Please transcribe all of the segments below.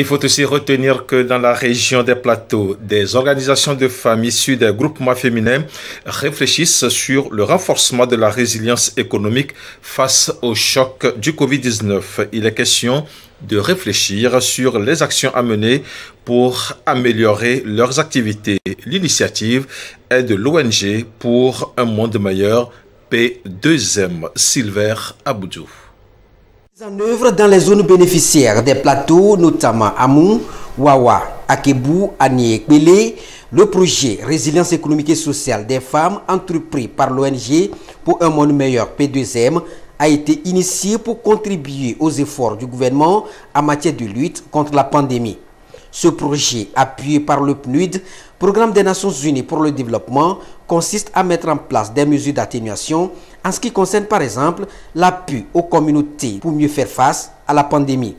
Il faut aussi retenir que dans la région des Plateaux, des organisations de femmes issues des groupements féminins réfléchissent sur le renforcement de la résilience économique face au choc du Covid-19. Il est question de réfléchir sur les actions à mener pour améliorer leurs activités. L'initiative est de l'ONG pour un monde meilleur, P2M, Silver Aboudou. En œuvre dans les zones bénéficiaires des plateaux, notamment Amou, Wawa, Akebou, Anié et Kbélé, le projet Résilience économique et sociale des femmes entrepris par l'ONG pour un monde meilleur P2M a été initié pour contribuer aux efforts du gouvernement en matière de lutte contre la pandémie. Ce projet, appuyé par le PNUD, Programme des Nations Unies pour le développement, consiste à mettre en place des mesures d'atténuation en ce qui concerne par exemple l'appui aux communautés pour mieux faire face à la pandémie.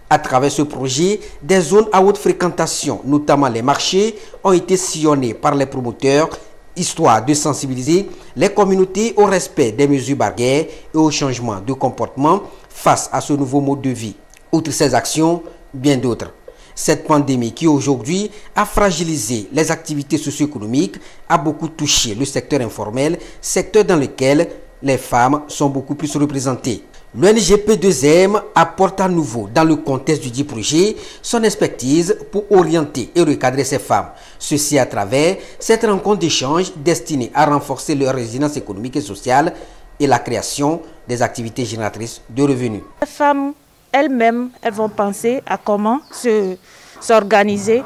À travers ce projet, des zones à haute fréquentation, notamment les marchés, ont été sillonnées par les promoteurs, histoire de sensibiliser les communautés au respect des mesures barrières et au changement de comportement face à ce nouveau mode de vie. Outre ces actions, bien d'autres. Cette pandémie qui aujourd'hui a fragilisé les activités socio-économiques a beaucoup touché le secteur informel, secteur dans lequel les femmes sont beaucoup plus représentées. L'ONG P2M apporte à nouveau dans le contexte du dit projet son expertise pour orienter et recadrer ces femmes. Ceci à travers cette rencontre d'échange destinée à renforcer leur résilience économique et sociale et la création des activités génératrices de revenus. Les femmes elles-mêmes, elles vont penser à comment s'organiser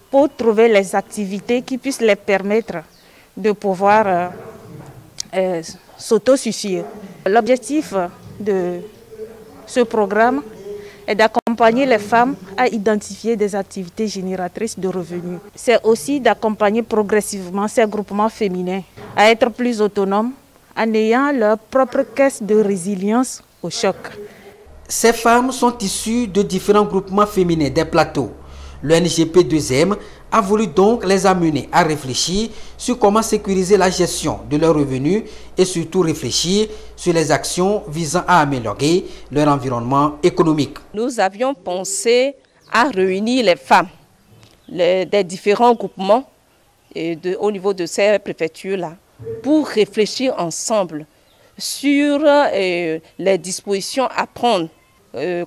pour trouver les activités qui puissent les permettre de pouvoir s'autosuffire. L'objectif de ce programme est d'accompagner les femmes à identifier des activités génératrices de revenus. C'est aussi d'accompagner progressivement ces groupements féminins à être plus autonomes en ayant leur propre caisse de résilience au choc. Ces femmes sont issues de différents groupements féminins des plateaux. L'ONG P2M a voulu donc les amener à réfléchir sur comment sécuriser la gestion de leurs revenus et surtout réfléchir sur les actions visant à améliorer leur environnement économique. Nous avions pensé à réunir les femmes des différents groupements au niveau de ces préfectures-là pour réfléchir ensemble sur les dispositions à prendre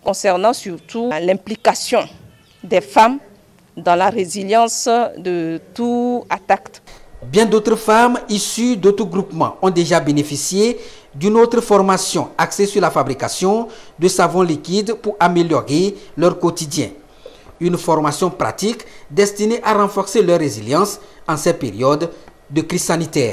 concernant surtout l'implication des femmes dans la résilience de tout attaque. Bien d'autres femmes issues d'autres groupements ont déjà bénéficié d'une autre formation axée sur la fabrication de savons liquides pour améliorer leur quotidien. Une formation pratique destinée à renforcer leur résilience en ces périodes de crise sanitaire.